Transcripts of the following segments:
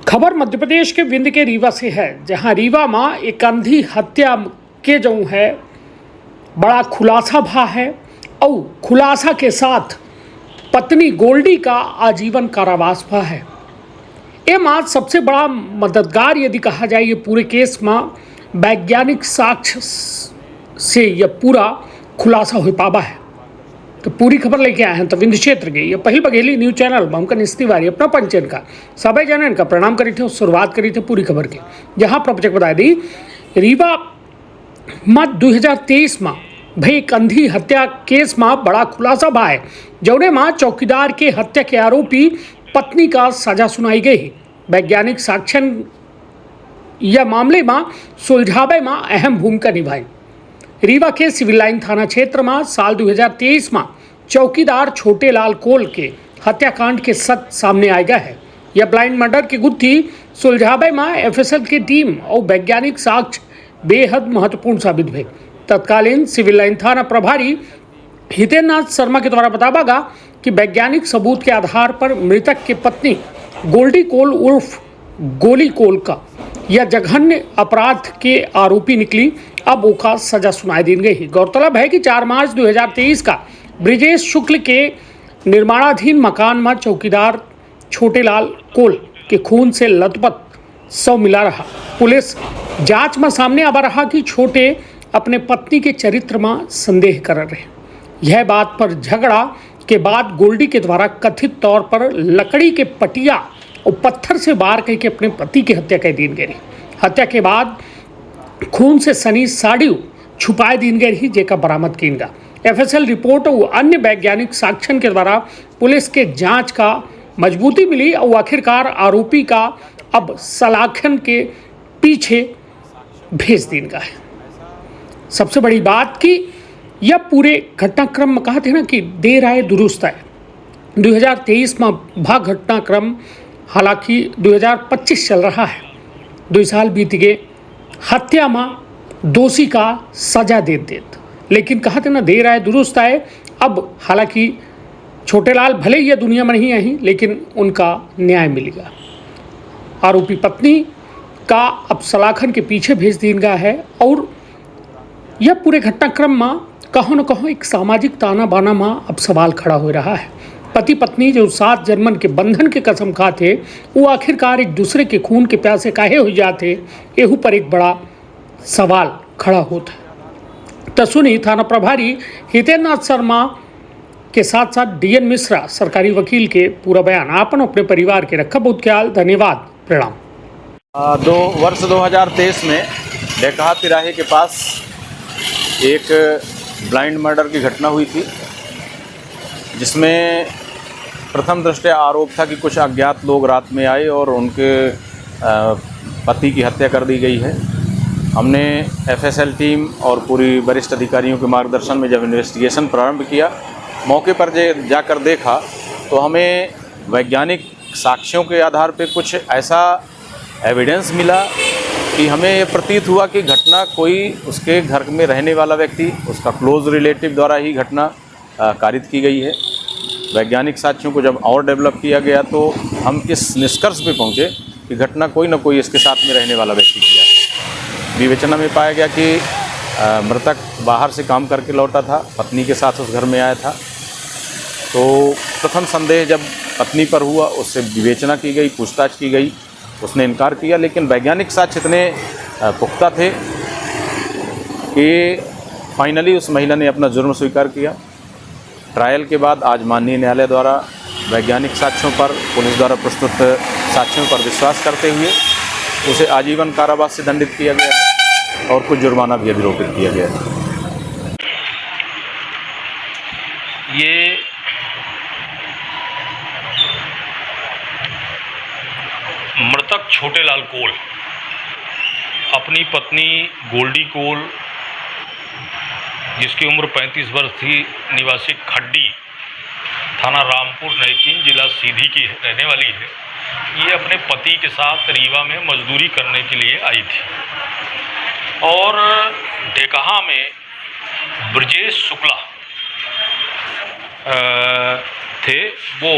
खबर मध्य प्रदेश के विंध्य के रीवा से है, जहां रीवा मां एक अंधी हत्या के जो है बड़ा खुलासा भा है और खुलासा के साथ पत्नी गोल्डी का आजीवन कारावास भा है। ये मां सबसे बड़ा मददगार यदि कहा जाए ये पूरे केस में वैज्ञानिक साक्ष्य से यह पूरा खुलासा हो पावा है। तो पूरी खबर लेके आए हैं तो विंध्य क्षेत्र के ये पहल बघेली न्यूज चैनल हमका निस्तीवारी अपना पंचन का सभी जनन का प्रणाम करी थे और शुरुआत करी थे पूरी खबर के, जहां प्रपचक बता दी रीवा मत 2023 में भाई एक अंधी हत्या केस में बड़ा खुलासा भा है, जौने मां चौकीदार के हत्या के आरोपी पत्नी का सजा सुनाई गई। वैज्ञानिक साक्ष्य यह मामले में सुलझावे में अहम भूमिका निभाई। रीवा के सिविल लाइन थाना क्षेत्र में साल 2023 में चौकीदार छोटे लाल कोल के हत्याकांड के सत्य सामने आ गया है। यह ब्लाइंड मर्डर की गुत्थी सुलझावे में एफएसएल की टीम और वैज्ञानिक साक्ष्य बेहद महत्वपूर्ण साबित हुए। तत्कालीन सिविल लाइन थाना प्रभारी हितेंद्रनाथ शर्मा के द्वारा बताया गया कि वैज्ञानिक सबूत के आधार पर मृतक की पत्नी गोल्डी कोल उर्फ गोली कोल का यह जघन्य अपराध के आरोपी निकली। अब उसका सजा सुनाई दी गई। गौरतलब है कि 4 मार्च 2023 का ब्रिजेश शुक्ल के निर्माणाधीन मकान में चौकीदार छोटेलाल कोल के खून से लथपथ शव मिला रहा। पुलिस जांच में सामने आ रहा कि छोटे अपने पत्नी के चरित्र में संदेह कर रहे। यह बात पर झगड़ा के बाद गोल्डी के द्वारा कथित तौर पर लकड़ी के पटिया और पत्थर से वार करके अपने पति की हत्या कर दी गई। हत्या के बाद खून से सनी साड़ी छुपाए दी गई जेका बरामद की गया। एफएसएल रिपोर्ट और अन्य वैज्ञानिक साक्ष्य के द्वारा पुलिस के जांच का मजबूती मिली और आखिरकार आरोपी का अब सलाखन के पीछे भेज दी गया है। सबसे बड़ी बात कि यह पूरे घटनाक्रम में कहा थे ना कि देर आए दुरुस्त आए। 2023 में भाग घटनाक्रम हालांकि 2025 चल रहा है, 2 साल बीत गए। हत्या में दोषी का सजा देत लेकिन कहा थे ना देर आए दुरुस्त आए। अब हालांकि छोटेलाल भले ही दुनिया में नहीं आई लेकिन उनका न्याय मिलेगा। आरोपी पत्नी का अब सलाखन के पीछे भेज दिया गया है और यह पूरे घटनाक्रम में कहीं न कहीं एक सामाजिक ताना बाना में अब सवाल खड़ा हो रहा है। पति पत्नी जो 7 जन्मन के बंधन के कसम खाते वो आखिरकार एक दूसरे के खून के प्यासे काहे हो जाते, एहू पर एक बड़ा सवाल खड़ा होता है। तो सुनी थाना प्रभारी हितेंद्रनाथ शर्मा के साथ साथ डीएन मिश्रा सरकारी वकील के पूरा बयान। आपन अपने परिवार के रखा बहुत ख्याल। धन्यवाद, प्रणाम। 2023 में डेकहा तिराहे के पास एक ब्लाइंड मर्डर की घटना हुई थी, जिसमें प्रथम दृष्टया आरोप था कि कुछ अज्ञात लोग रात में आए और उनके पति की हत्या कर दी गई है। हमने एफएसएल टीम और पूरी वरिष्ठ अधिकारियों के मार्गदर्शन में जब इन्वेस्टिगेशन प्रारंभ किया, मौके पर जाकर देखा तो हमें वैज्ञानिक साक्ष्यों के आधार पर कुछ ऐसा एविडेंस मिला कि हमें ये प्रतीत हुआ कि घटना कोई उसके घर में रहने वाला व्यक्ति, उसका क्लोज रिलेटिव द्वारा ही घटना कारित की गई है। वैज्ञानिक साक्ष्यों को जब और डेवलप किया गया तो हम इस निष्कर्ष पे पहुंचे कि घटना कोई न कोई इसके साथ में रहने वाला व्यक्ति किया है। विवेचना में पाया गया कि मृतक बाहर से काम करके लौटा था, पत्नी के साथ उस घर में आया था। तो प्रथम संदेह जब पत्नी पर हुआ, उससे विवेचना की गई, पूछताछ की गई, उसने इनकार किया। लेकिन वैज्ञानिक साक्ष्य इतने पुख्ता थे कि फाइनली उस महिला ने अपना जुर्म स्वीकार किया। ट्रायल के बाद आज माननीय न्यायालय द्वारा वैज्ञानिक साक्ष्यों पर, पुलिस द्वारा प्रस्तुत साक्ष्यों पर विश्वास करते हुए उसे आजीवन कारावास से दंडित किया गया है और कुछ जुर्माना भी अधिरोपित किया गया है। ये मृतक छोटेलाल कोल अपनी पत्नी गोल्डी कोल, जिसकी उम्र 35 वर्ष थी, निवासी खड्डी, थाना रामपुर नैकीन, जिला सीधी की रहने वाली है। ये अपने पति के साथ रीवा में मजदूरी करने के लिए आई थी और डेकहा में ब्रिजेश शुक्ला थे, वो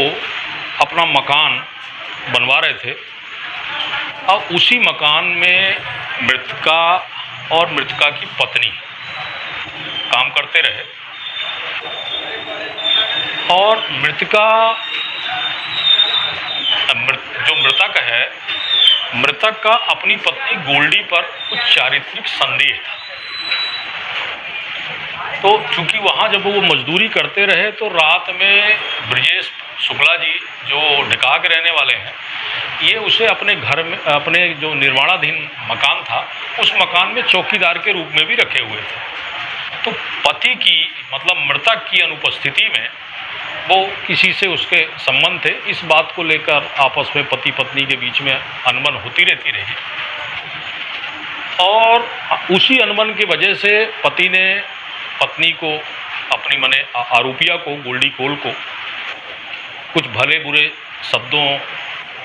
अपना मकान बनवा रहे थे अब उसी मकान में मृतका और मृतका की पत्नी काम करते रहे और जो मृतक है, मृतक का अपनी पत्नी गोल्डी पर कुछ चारित्रिक संदेह था। तो चूंकि वहाँ जब वो मजदूरी करते रहे तो रात में ब्रजेश शुक्ला जी जो ढका के रहने वाले हैं, ये उसे अपने घर में, अपने जो निर्माणाधीन मकान था उस मकान में चौकीदार के रूप में भी रखे हुए थे। तो पति की मतलब मृतक की अनुपस्थिति में वो किसी से उसके संबंध थे, इस बात को लेकर आपस में पति पत्नी के बीच में अनबन होती रहती रही और उसी अनबन की वजह से पति ने पत्नी को, अपनी माने आरोपिया को, गोल्डी कोल को कुछ भले बुरे शब्दों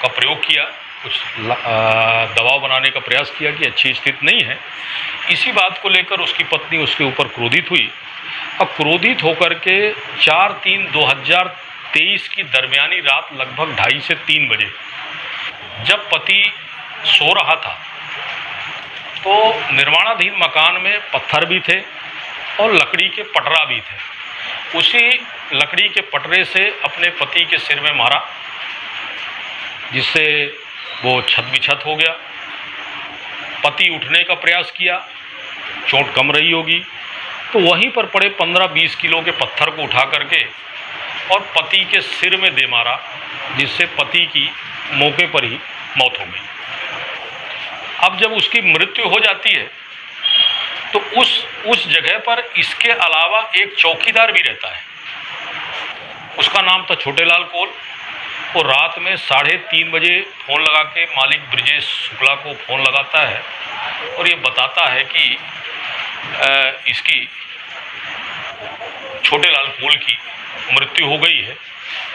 का प्रयोग किया, कुछ दबाव बनाने का प्रयास किया कि अच्छी स्थिति नहीं है। इसी बात को लेकर उसकी पत्नी उसके ऊपर क्रोधित हुई। अब क्रोधित होकर के 4/3/2023 की दरमियानी रात लगभग 2:30 से 3 बजे जब पति सो रहा था तो निर्माणाधीन मकान में पत्थर भी थे और लकड़ी के पटरा भी थे। उसी लकड़ी के पटरे से अपने पति के सिर में मारा, जिससे वो छत हो गया। पति उठने का प्रयास किया, चोट कम रही होगी, तो वहीं पर पड़े 15-20 किलो के पत्थर को उठा करके और पति के सिर में दे मारा, जिससे पति की मौके पर ही मौत हो गई। अब जब उसकी मृत्यु हो जाती है तो उस जगह पर इसके अलावा एक चौकीदार भी रहता है, उसका नाम था छोटेलाल कोल। वो रात में 3:30 बजे फ़ोन लगा के मालिक ब्रजेश शुक्ला को फ़ोन लगाता है और ये बताता है कि इसकी छोटेलाल कोल की मृत्यु हो गई है,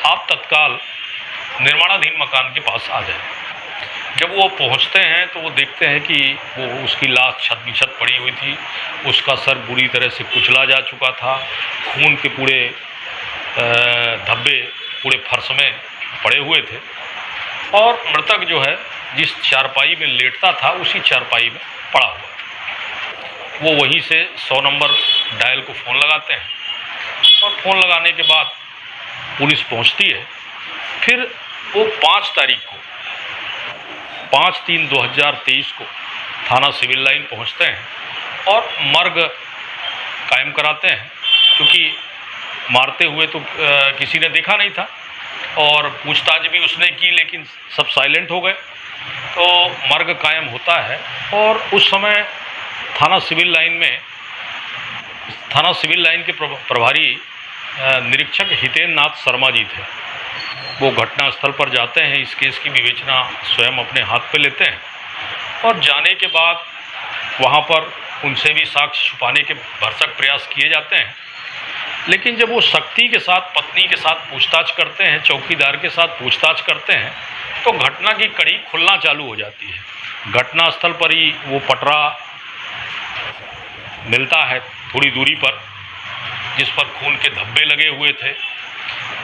आप तत्काल निर्माणाधीन मकान के पास आ जाए। जब वो पहुंचते हैं तो वो देखते हैं कि वो उसकी लाश छत पड़ी हुई थी, उसका सर बुरी तरह से कुचला जा चुका था, खून के पूरे धब्बे पूरे फर्श में पड़े हुए थे और मृतक जो है जिस चारपाई में लेटता था उसी चारपाई में पड़ा हुआ था। वो वहीं से 100 नंबर डायल को फ़ोन लगाते हैं और फ़ोन लगाने के बाद पुलिस पहुंचती है। फिर वो 5/3/2023 को थाना सिविल लाइन पहुंचते हैं और मर्ग कायम कराते हैं, क्योंकि मारते हुए तो किसी ने देखा नहीं था और पूछताछ भी उसने की लेकिन सब साइलेंट हो गए। तो मर्ग कायम होता है और उस समय थाना सिविल लाइन के प्रभारी निरीक्षक हितेंद्र नाथ शर्मा जी थे। वो घटनास्थल पर जाते हैं, इस केस की विवेचना स्वयं अपने हाथ पे लेते हैं और जाने के बाद वहाँ पर उनसे भी साक्ष्य छुपाने के भरसक प्रयास किए जाते हैं। लेकिन जब वो सख्ती के साथ पत्नी के साथ पूछताछ करते हैं, चौकीदार के साथ पूछताछ करते हैं, तो घटना की कड़ी खुलना चालू हो जाती है। घटनास्थल पर ही वो पटरा मिलता है थोड़ी दूरी पर, जिस पर खून के धब्बे लगे हुए थे।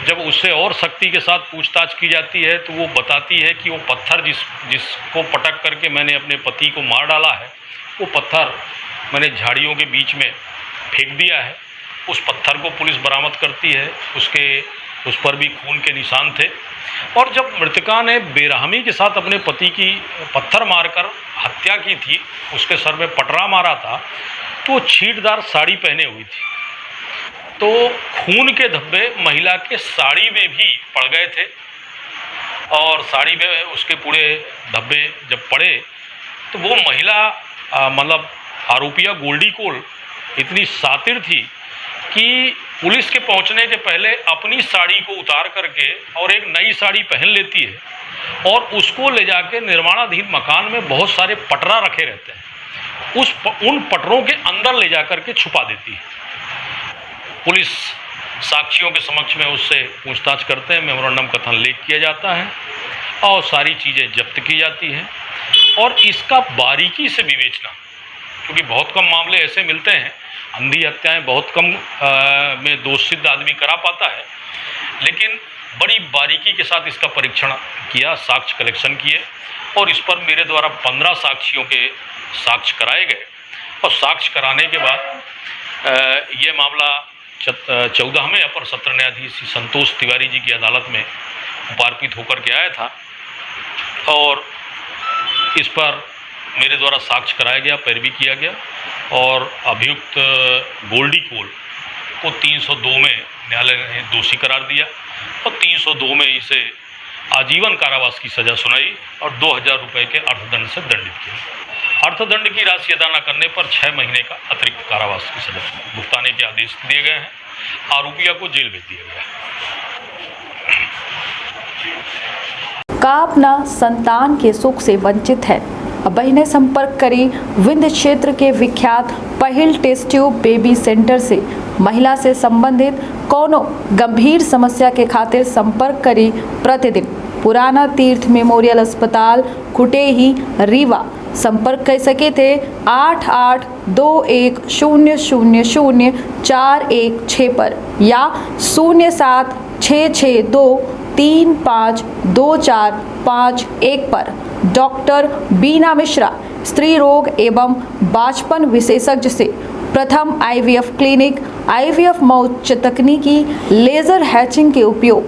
जब उससे और सख्ती के साथ पूछताछ की जाती है तो वो बताती है कि वो पत्थर जिसको पटक करके मैंने अपने पति को मार डाला है, वो पत्थर मैंने झाड़ियों के बीच में फेंक दिया है। उस पत्थर को पुलिस बरामद करती है, उस पर भी खून के निशान थे। और जब मृतका ने बेरहमी के साथ अपने पति की पत्थर मारकर हत्या की थी, उसके सर में पटरा मारा था, तो वो छींटदार साड़ी पहने हुई थी। तो खून के धब्बे महिला के साड़ी में भी पड़ गए थे और साड़ी में उसके पूरे धब्बे जब पड़े तो वो महिला मतलब आरोपिया गोल्डी कोल इतनी शातिर थी कि पुलिस के पहुंचने के पहले अपनी साड़ी को उतार करके और एक नई साड़ी पहन लेती है और उसको ले जाके निर्माणाधीन मकान में बहुत सारे पटरा रखे रहते हैं, उन पटरों के अंदर ले जा करके छुपा देती है। पुलिस साक्षियों के समक्ष में उससे पूछताछ करते हैं, मेमोरेंडम कथन लेख किया जाता है और सारी चीज़ें जब्त की जाती हैं। और इसका बारीकी से विवेचना, क्योंकि बहुत कम मामले ऐसे मिलते हैं, अंधी हत्याएं बहुत कम में दोष सिद्ध आदमी करा पाता है, लेकिन लेकिन बड़ी बारीकी के साथ इसका परीक्षण किया, साक्ष्य कलेक्शन किए और इस पर मेरे द्वारा 15 साक्षियों के साक्ष्य कराए गए और साक्ष्य कराने के बाद ये मामला 14वें अपर सत्र न्यायाधीश संतोष तिवारी जी की अदालत में उपार्पित होकर के आया था और इस पर मेरे द्वारा साक्ष्य कराया गया, पैरवी किया गया और अभियुक्त गोल्डी कोल को 302 में न्यायालय ने दोषी करार दिया और 302 में इसे आजीवन कारावास की सज़ा सुनाई और 2000 रुपये के अर्थदंड से दंडित किया। अर्थदंड की राशि अदा न करने पर 6 महीने का अतिरिक्त कारावास की सज़ा भुगताने के आदेश दिए गए हैं। आरोपिया को जेल भेज दिया गया। का अपना संतान के सुख से वंचित है। अब ने संपर्क करी विंध्य क्षेत्र के विख्यात पहिल टेस्ट ट्यूब बेबी सेंटर से। महिला से संबंधित कोनो गंभीर समस्या के खातिर संपर्क करी प्रतिदिन पुराना तीर्थ मेमोरियल अस्पताल कुटेही रीवा। संपर्क कर सके थे 8821000416 पर या 0766235245 पर। डॉक्टर बीना मिश्रा स्त्री रोग एवं बाचपन विशेषज्ञ से प्रथम IVF क्लिनिक, IVF मौच तकनीकी, लेजर हैचिंग के उपयोग,